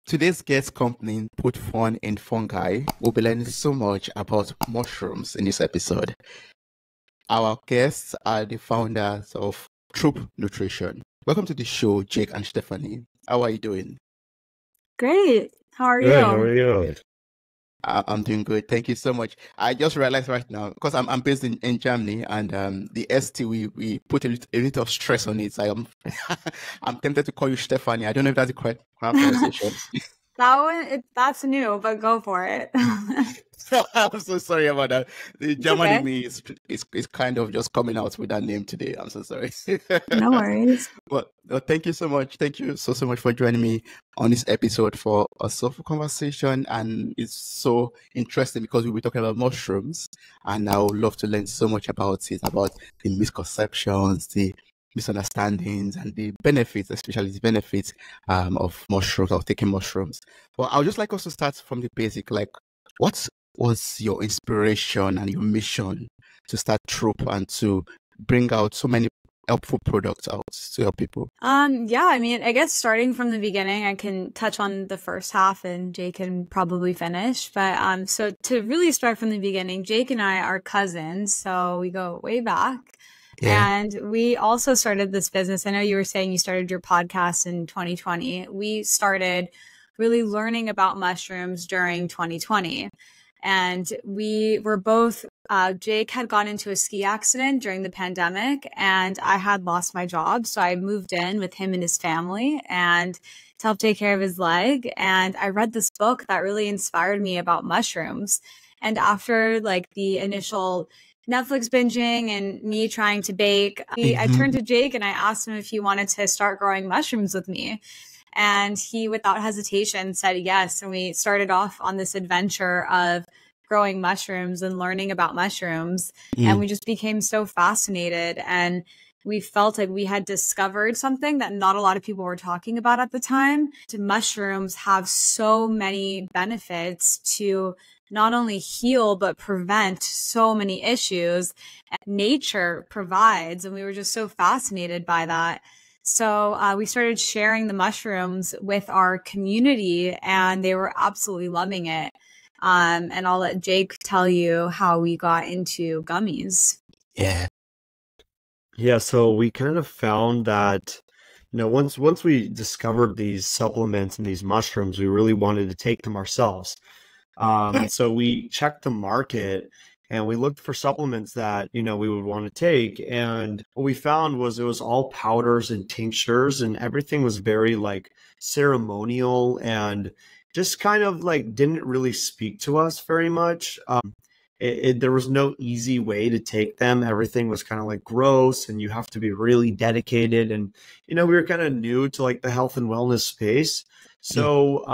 Today's guest company put fun in fungi. We'll be learning so much about mushrooms in this episode. Our guests are the founders of Troupe Nutrition. Welcome to the show, Jake and Stephanie. How are you doing? Great. How are Good. How you? are you? I'm doing good. Thank you so much. I just realized right now, because I'm based in Germany, and the ST, we put a little of stress on it. So I'm tempted to call you Stephanie. I don't know if that's the correct pronunciation. That's new, but go for it. I'm so sorry about that. The German okay. in me is kind of just coming out with that name today. I'm so sorry. No worries. Well, thank you so much. Thank you so much for joining me on this episode for a soulful conversation. And it's so interesting because we'll be talking about mushrooms, and I would love to learn so much about it, about the misconceptions, the misunderstandings, and the benefits, especially the benefits of mushrooms, of taking mushrooms. Well, I would just like us to start from the basic, like what was your inspiration and your mission to start Troupe and to bring out so many helpful products out to help people? Yeah, I mean, I guess starting from the beginning, I can touch on the first half and Jake can probably finish. But so to really start from the beginning, Jake and I are cousins, so we go way back. Yeah. And we also started this business. I know you were saying you started your podcast in 2020. We started really learning about mushrooms during 2020. And we were both, Jake had gone into a ski accident during the pandemic and I had lost my job. So I moved in with him and his family and to help take care of his leg. And I read this book that really inspired me about mushrooms. And after like the initial Netflix binging and me trying to bake, I turned to Jake and I asked him if he wanted to start growing mushrooms with me. And he, without hesitation, said yes. And we started off on this adventure of growing mushrooms and learning about mushrooms. And we just became so fascinated. And we felt like we had discovered something that not a lot of people were talking about at the time. Mushrooms have so many benefits to not only heal, but prevent so many issues nature provides. And we were just so fascinated by that. So we started sharing the mushrooms with our community and they were absolutely loving it. And I'll let Jake tell you how we got into gummies. Yeah. Yeah, so we kind of found that, once we discovered these supplements and these mushrooms, we really wanted to take them ourselves. So we checked the market and we looked for supplements that, we would want to take. And what we found was it was all powders and tinctures and everything was very like ceremonial and just kind of like didn't really speak to us very much. There was no easy way to take them. Everything was kind of like gross and you have to be really dedicated. And, we were kind of new to like the health and wellness space. So,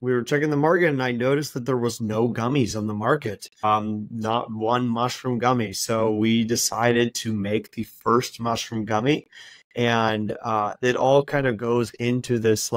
we were checking the market and I noticed that there was no gummies on the market, not one mushroom gummy. So we decided to make the first mushroom gummy. And it all kind of goes into this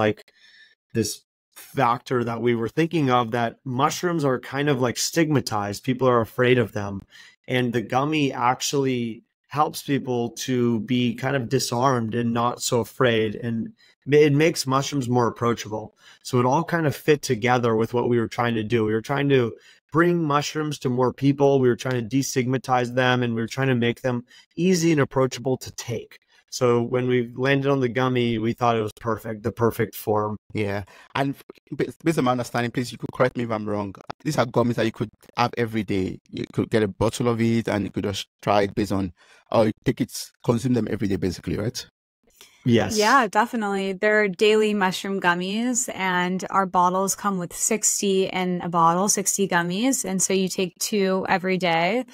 factor that we were thinking of, that mushrooms are kind of like stigmatized. People are afraid of them. And the gummy actually helps people to be kind of disarmed and not so afraid. And it makes mushrooms more approachable. So it all kind of fit together with what we were trying to do. We were trying to bring mushrooms to more people. We were trying to destigmatize them and we were trying to make them easy and approachable to take. So when we landed on the gummy, we thought it was perfect, the perfect form. Yeah. And based on my understanding, please, you could correct me if I'm wrong. These are gummies that you could have every day. You could get a bottle of it and you could just try it based on, or you take it, consume them every day, basically, right? Yes. Yeah, definitely. They're daily mushroom gummies and our bottles come with 60 in a bottle, 60 gummies. And so you take 2 every day.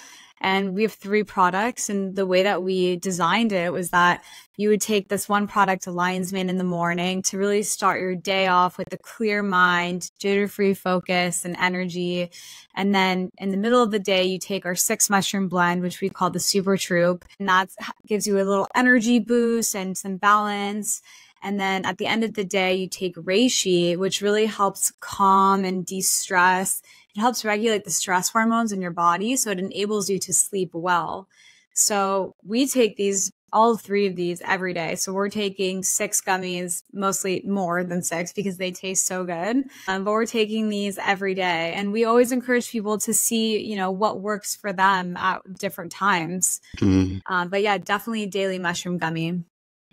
And we have 3 products. And the way that we designed it was that you would take this one product, a Lion's Mane, in the morning to really start your day off with a clear mind, jitter-free focus and energy. And then in the middle of the day, you take our 6 mushroom blend, which we call the Super Troupe. And that gives you a little energy boost and some balance. And then at the end of the day, you take reishi, which really helps calm and de-stress. It helps regulate the stress hormones in your body, so it enables you to sleep well. So we take these all 3 of these every day. So we're taking 6 gummies, mostly more than 6 because they taste so good. But we're taking these every day. And we always encourage people to see, you know, what works for them at different times. But yeah, definitely daily mushroom gummy.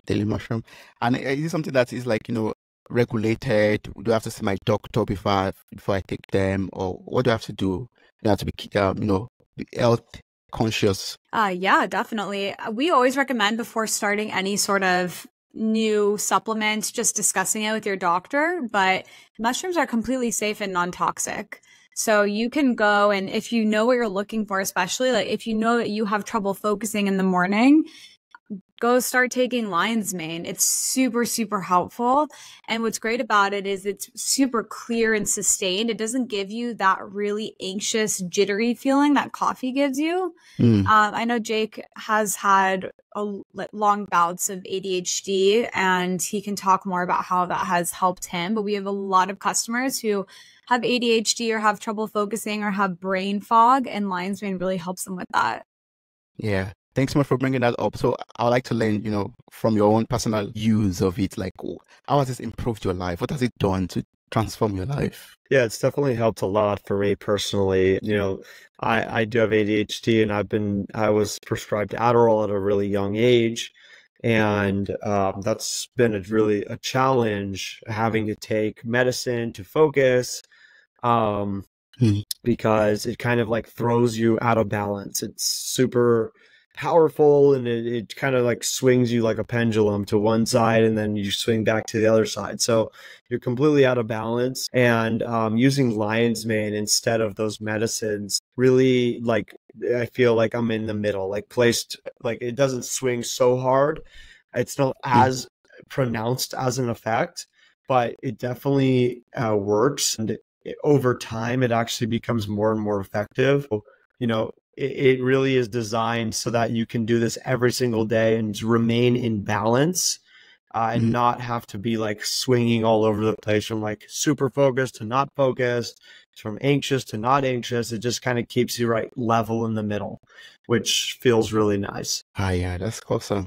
Daily mushroom. And is it something that is like, you know, regulated? Do I have to see my doctor before I take them? Or what do I have to do? Do I have to be, you know, be health conscious? Yeah, definitely. We always recommend before starting any sort of new supplement, just discussing it with your doctor. But mushrooms are completely safe and non-toxic. So you can go, and if you know what you're looking for, especially like if you know that you have trouble focusing in the morning, go start taking lion's mane. It's super, super helpful. And what's great about it is it's super clear and sustained. It doesn't give you that really anxious, jittery feeling that coffee gives you. I know Jake has had long bouts of ADHD, and he can talk more about how that has helped him. But we have a lot of customers who have ADHD or have trouble focusing or have brain fog, and lion's mane really helps them with that. Yeah. Thanks so much for bringing that up. So I would like to learn, you know, from your own personal use of it, like how has this improved your life? What has it done to transform your life? Yeah, it's definitely helped a lot for me personally. You know, I do have ADHD, and I was prescribed Adderall at a really young age. And that's been really a challenge, having to take medicine to focus. Because it kind of like throws you out of balance. It's super powerful, and it kind of like swings you like a pendulum to one side, and then you swing back to the other side. So you're completely out of balance. And using lion's mane instead of those medicines really, like, I feel like I'm in the middle, like placed, like it doesn't swing so hard. It's not as pronounced as an effect, but it definitely works. And over time, it actually becomes more and more effective. You know, it really is designed so that you can do this every single day and remain in balance, and not have to be like swinging all over the place from like super focused to not focused, from anxious to not anxious. It just kind of keeps you right level in the middle, which feels really nice. Yeah, that's awesome.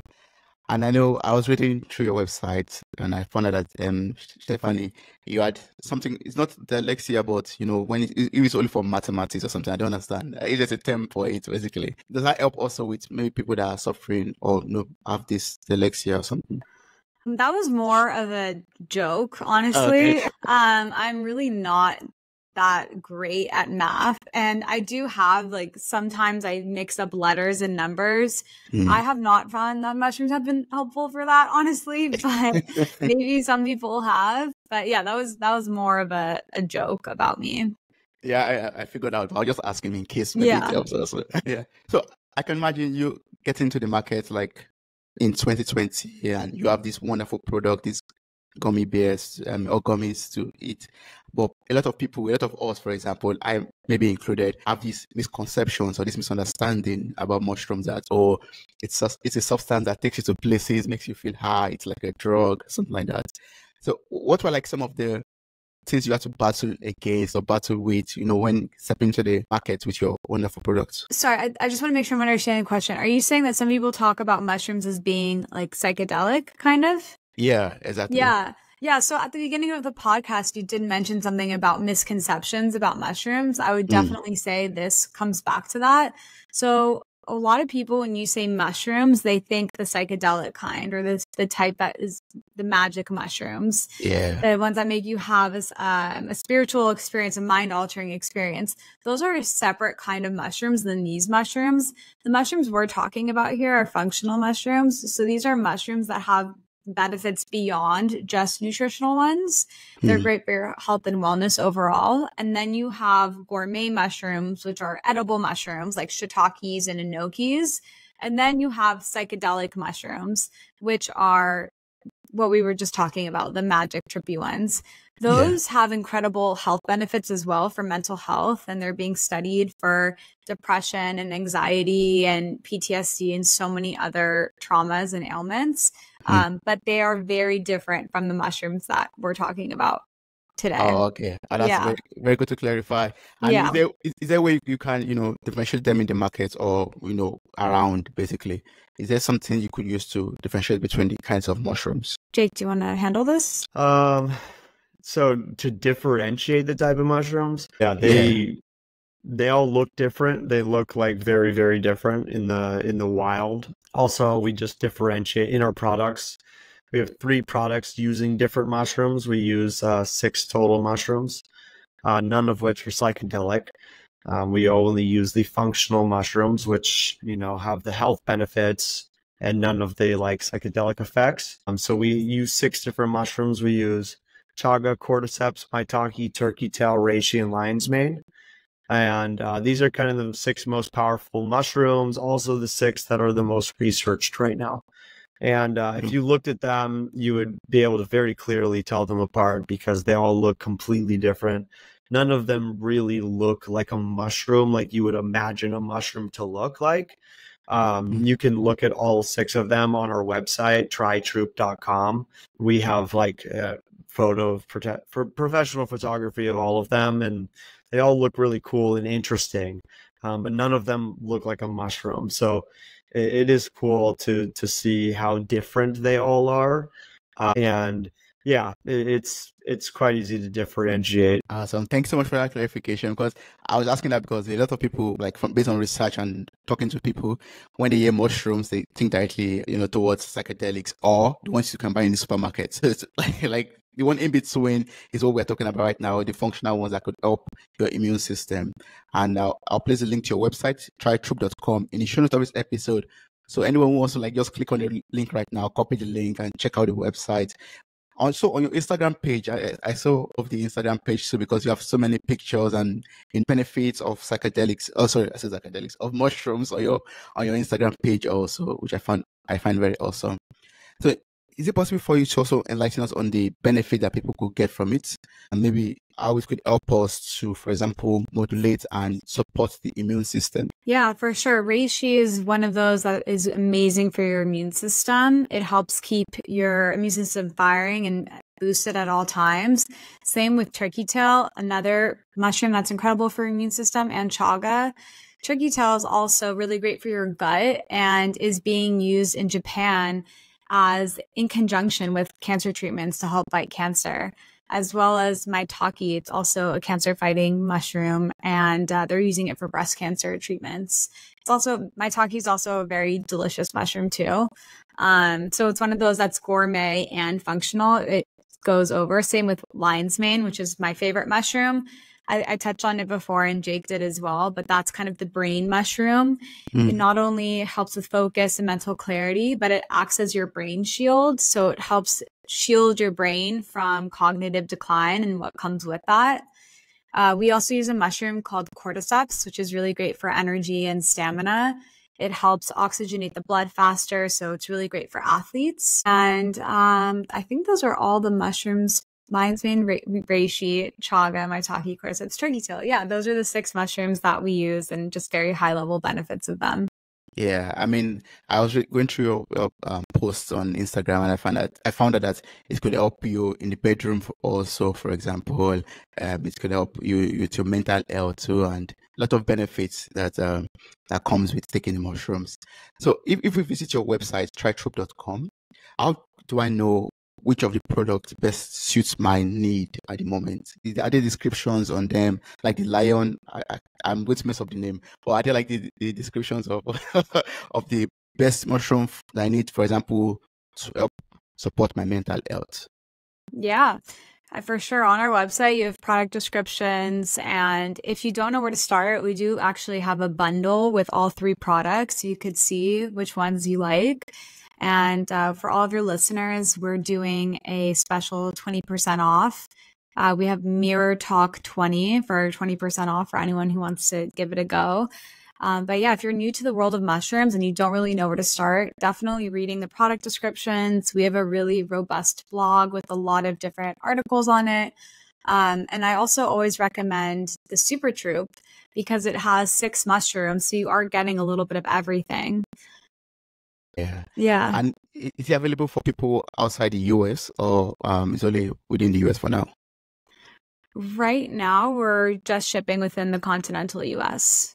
And I know I was reading through your website, and I found out that Stephanie, you had something. It's not dyslexia, but you know, when it is only for mathematics or something. I don't understand. It's just a term for it, basically. Does that help also with maybe people that are suffering or have this dyslexia or something? That was more of a joke, honestly. Okay. I'm really not that great at math, and I do have like sometimes I mix up letters and numbers. I have not found that mushrooms have been helpful for that, honestly, but maybe some people have. But yeah, that was more of a joke about me. Yeah, I figured out. I'll just ask him in case maybe it helps also. Yeah. So I can imagine you get into the market like in 2020, and you have this wonderful product, these gummy bears or gummies to eat. But a lot of people, a lot of us, for example, I maybe included, have these misconceptions or this misunderstanding about mushrooms that, oh, it's a substance that takes you to places, makes you feel high, it's like a drug, something like that. So what were like some of the things you had to battle against or battle with, you know, when stepping into the market with your wonderful products? Sorry, I just want to make sure I'm understanding the question. Are you saying that some people talk about mushrooms as being like psychedelic, kind of? Yeah, exactly. Yeah. So at the beginning of the podcast, you did mention something about misconceptions about mushrooms. I would definitely say this comes back to that. So a lot of people, when you say mushrooms, they think the psychedelic kind, or the type that is the magic mushrooms. Yeah. The ones that make you have a spiritual experience, a mind-altering experience. Those are a separate kind of mushrooms than these mushrooms. The mushrooms we're talking about here are functional mushrooms. So these are mushrooms that have benefits beyond just nutritional ones. They're great for your health and wellness overall. And then you have gourmet mushrooms, which are edible mushrooms like shiitakes and enokis. And then you have psychedelic mushrooms, which are what we were just talking about, the magic trippy ones. Those have incredible health benefits as well for mental health, and they're being studied for depression and anxiety and PTSD and so many other traumas and ailments. But they are very different from the mushrooms that we're talking about. today. Oh, okay. That's Yeah. very good to clarify. And Yeah. is there a way you can, differentiate them in the market or, around basically? Is there something you could use to differentiate between the kinds of mushrooms? Jake, do you want to handle this? So to differentiate the type of mushrooms, Yeah. they all look different. They look like very, very different in the wild. Also, we just differentiate in our products. We have 3 products using different mushrooms. We use 6 total mushrooms, none of which are psychedelic. We only use the functional mushrooms, which, have the health benefits and none of the psychedelic effects. So we use 6 different mushrooms. We use chaga, cordyceps, maitake, turkey tail, reishi, and lion's mane. And these are kind of the 6 most powerful mushrooms, also the 6 that are the most researched right now. And if you looked at them, you would be able to very clearly tell them apart because they all look completely different. None of them really look like a mushroom like you would imagine a mushroom to look like. You can look at all 6 of them on our website, trytroupe.com. We have for professional photography of all of them, and they all look really cool and interesting, but none of them look like a mushroom. So it is cool to see how different they all are, and yeah, it's quite easy to differentiate. Awesome. Thanks so much for that clarification. Because I was asking that because a lot of people, based on research and talking to people, when they hear mushrooms, they think directly, towards psychedelics or the ones you can buy in the supermarket. So it's like the one in between is what we're talking about right now, the functional ones that could help your immune system. And I'll place a link to your website, trytroupe.com, in the show notes of this episode. So anyone who wants to just click on the link right now, copy the link and check out the website. Also on your Instagram page, I saw of the Instagram page too, because you have so many pictures and in benefits of psychedelics. Oh, sorry, I said psychedelics of mushrooms on your Instagram page also, which I find very awesome. So, is it possible for you to also enlighten us on the benefit that people could get from it, and maybe how it could help us to, for example, modulate and support the immune system? Yeah, for sure. Reishi is one of those that is amazing for your immune system. It helps keep your immune system firing and boosted at all times. Same with turkey tail, another mushroom that's incredible for your immune system, and chaga. Turkey tail is also really great for your gut and is being used in Japan as in conjunction with cancer treatments to help fight cancer, as well as maitake. It's also a cancer-fighting mushroom, and they're using it for breast cancer treatments. Maitake is also a very delicious mushroom too. So it's one of those that's gourmet and functional. It goes over. Same with lion's mane, which is my favorite mushroom. I touched on it before and Jake did as well, but that's kind of the brain mushroom. It not only helps with focus and mental clarity, but it acts as your brain shield. So it helps shield your brain from cognitive decline and what comes with that. We also use a mushroom called cordyceps, which is really great for energy and stamina. It helps oxygenate the blood faster, so it's really great for athletes. And I think those are all the mushrooms. Lion's mane, reishi, chaga, maitake, cordyceps, turkey tail. Yeah, those are the 6 mushrooms that we use and just very high-level benefits of them. Yeah, I mean, I was going through your posts on Instagram, and I found that it could help you in the bedroom also. For example, it could help you with your mental health too, and a lot of benefits that comes with taking the mushrooms. So, if we visit your website, trytroupe.com, how do I know which of the products best suits my need at the moment? Are there descriptions on them? Like the lion, I'm going to mess up the name, but are there like the descriptions of of the best mushroom that I need, for example, to help support my mental health? Yeah, for sure. On our website, you have product descriptions. And if you don't know where to start, we do actually have a bundle with all 3 products. You could see which ones you like. And for all of your listeners, we're doing a special 20% off. We have Mirror Talk 20 for 20% off for anyone who wants to give it a go. But yeah, if you're new to the world of mushrooms and you don't really know where to start, definitely reading the product descriptions. We have a really robust blog with a lot of different articles on it. And I also always recommend the Super Troupe because it has 6 mushrooms. So you are getting a little bit of everything. Yeah. And is it available for people outside the US or is only within the US for now? Right now, we're just shipping within the continental US.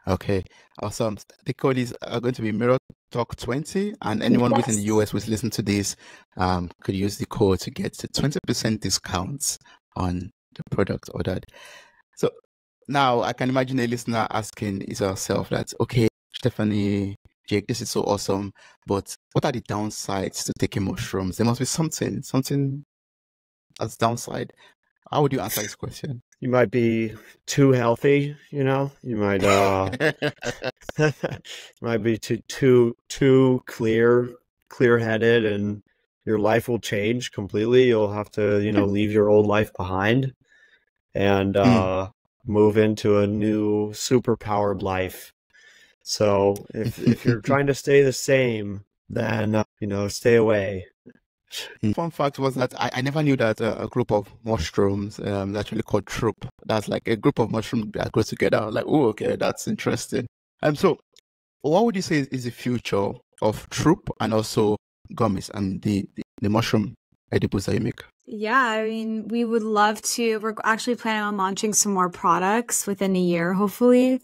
Okay, awesome. The code is going to be Mirror Talk 20, and anyone within the US who's listening to this could use the code to get 20% discounts on the product ordered. So now I can imagine a listener asking herself that, okay, Stephanie, Jake, this is so awesome, but what are the downsides to taking mushrooms? There must be something as downside. How would you answer this question? You might be too healthy, you know. You might might be too clear-headed, and your life will change completely. You'll have to, leave your old life behind and move into a new superpowered life. So if you're trying to stay the same, then stay away. Fun fact was that I never knew that a group of mushrooms actually called Troupe. That's like a group of mushrooms that go together. I was like, oh, okay, that's interesting. So what would you say is the future of Troupe and also gummies and the mushroom edibles that you make? Yeah, I mean, we would love to. We're actually planning on launching some more products within a year, hopefully.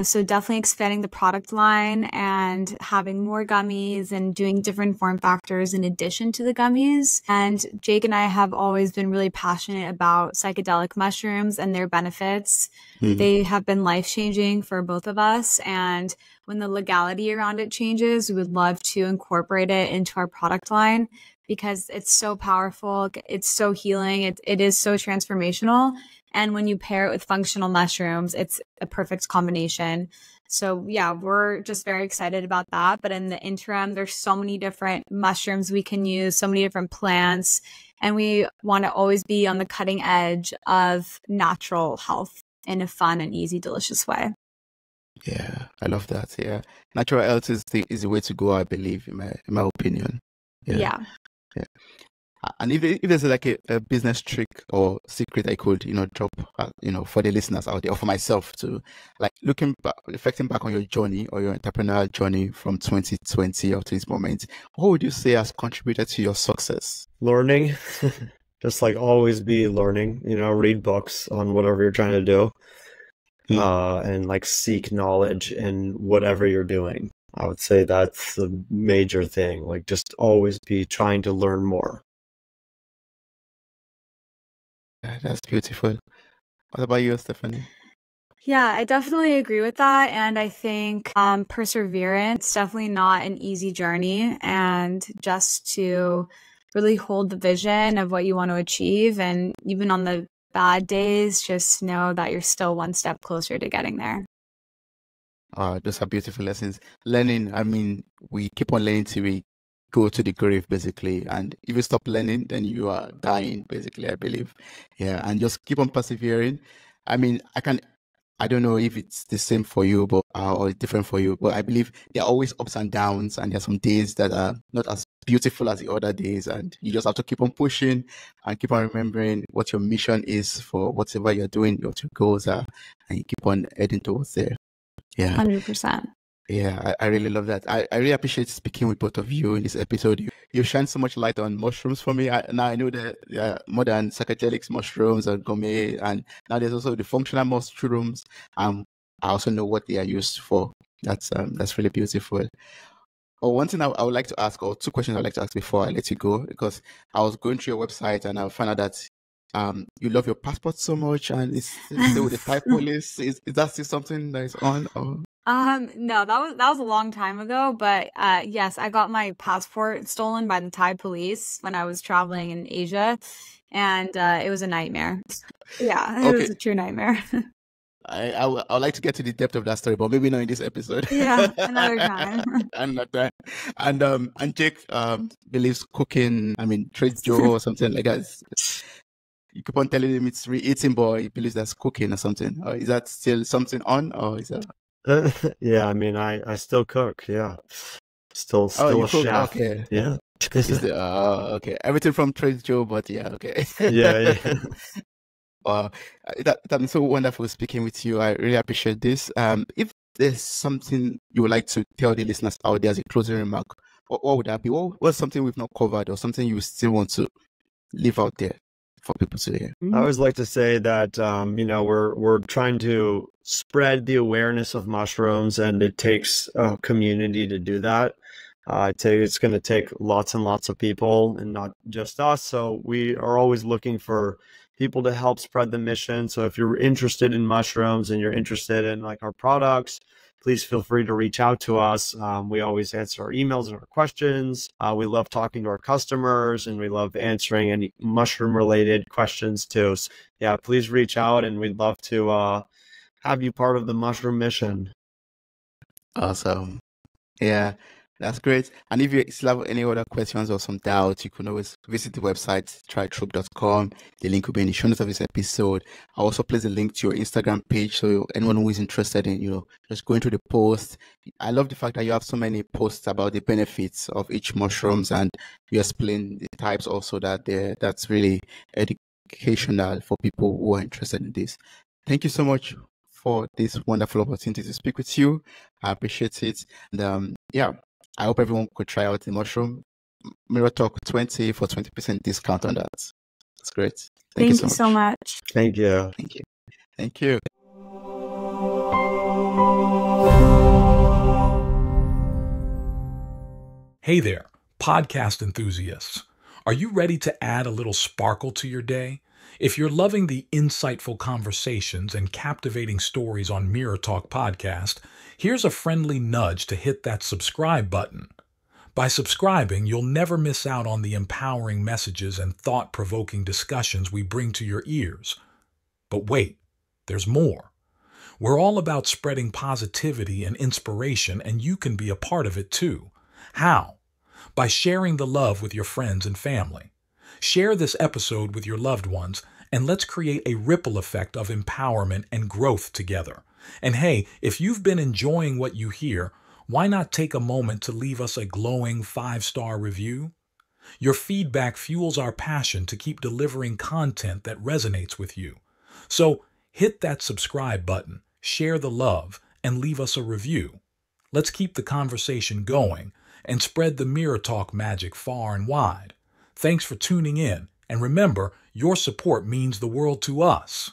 So definitely expanding the product line and having more gummies and doing different form factors in addition to the gummies. And Jake and I have always been really passionate about psychedelic mushrooms and their benefits. They have been life-changing for both of us. And when the legality around it changes, we would love to incorporate it into our product line because it's so powerful. It's so healing. It is so transformational. And when you pair it with functional mushrooms, it's a perfect combination. So yeah, we're just very excited about that. But in the interim, there's so many different mushrooms we can use, so many different plants. And we want to always be on the cutting edge of natural health in a fun and easy, delicious way. Yeah, I love that. Yeah. Natural health is the way to go, I believe, in my opinion. Yeah. And if there's like a business trick or secret I could, drop, for the listeners out there or for myself to like reflecting back on your journey or your entrepreneurial journey from 2020 up to this moment, what would you say has contributed to your success? Learning, just like always be learning, read books on whatever you're trying to do, and like seek knowledge in whatever you're doing. I would say that's the major thing, like just always be trying to learn more. That's beautiful. What about you, Stephanie? Yeah, I definitely agree with that. And I think perseverance, definitely not an easy journey. And just to really hold the vision of what you want to achieve. And even on the bad days, just know that you're still one step closer to getting there. Those are beautiful lessons. Learning, I mean, we keep on learning till we go to the grave, basically. And if you stop learning, then you are dying, basically, I believe. Yeah, and just keep on persevering. I mean, I don't know if it's the same for you, but or different for you, but I believe there are always ups and downs, and there are some days that are not as beautiful as the other days, and you just have to keep on pushing and keep on remembering what your mission is for whatever you're doing, what your goals are, and you keep on heading towards there. Yeah. 100%. Yeah, I really love that. I really appreciate speaking with both of you in this episode. You shine so much light on mushrooms for me. Now I know that more than psychedelics, mushrooms, and gourmet, and now there's also the functional mushrooms. I also know what they are used for. That's really beautiful. One thing I would like to ask, or two questions I'd like to ask before I let you go, because I was going through your website and I found out that you love your passport so much, and it's still with the Thai police. Is that still something that is on? Or? No, that was a long time ago, but yes, I got my passport stolen by the Thai police when I was traveling in Asia, and it was a nightmare. Yeah, it was a true nightmare. I would like to get to the depth of that story, but maybe not in this episode. Yeah, another time. Another time. And Jake believes cooking. I mean, Trader Joe or something like that. You keep on telling him it's re-eating, but he believes that's cooking or something. Or is that still something on, or is that? Yeah, I mean, I still cook. Yeah, still you a cook? chef. Okay. Yeah. Okay. Everything from Trader Joe, but yeah, okay. Yeah. That's so wonderful speaking with you. I really appreciate this. If there's something you would like to tell the listeners out there as a closing remark, what would that be? What's something we've not covered, or something you still want to leave out there for people to hear? I always like to say that, we're trying to spread the awareness of mushrooms, and it takes a community to do that. It's going to take lots and lots of people and not just us. So we are always looking for people to help spread the mission. So if you're interested in mushrooms and you're interested in like our products, please feel free to reach out to us. We always answer our emails and our questions. We love talking to our customers, and we love answering any mushroom related questions too. So, yeah, please reach out, and we'd love to have you part of the mushroom mission. Awesome. Yeah, that's great. And if you still have any other questions or some doubts, you can always visit the website, trytroupe.com. The link will be in the show notes of this episode. I'll also place a link to your Instagram page, so anyone who is interested in, just going through the post. I love the fact that you have so many posts about the benefits of each mushrooms, and you explain the types also that's really educational for people who are interested in this. Thank you so much for this wonderful opportunity to speak with you. I appreciate it. And I hope everyone could try out the mushroom Mirror Talk 20 for 20% discount on that. That's great. Thank you so much. Thank you. Thank you. Thank you. Hey there, podcast enthusiasts. Are you ready to add a little sparkle to your day? If you're loving the insightful conversations and captivating stories on Mirror Talk Podcast, here's a friendly nudge to hit that subscribe button. By subscribing, you'll never miss out on the empowering messages and thought-provoking discussions we bring to your ears. But wait, there's more. We're all about spreading positivity and inspiration, and you can be a part of it too. How? By sharing the love with your friends and family. Share this episode with your loved ones, and let's create a ripple effect of empowerment and growth together. And hey, if you've been enjoying what you hear, why not take a moment to leave us a glowing 5-star review? Your feedback fuels our passion to keep delivering content that resonates with you. So hit that subscribe button, share the love, and leave us a review. Let's keep the conversation going and spread the Mirror Talk magic far and wide. Thanks for tuning in, and remember, your support means the world to us.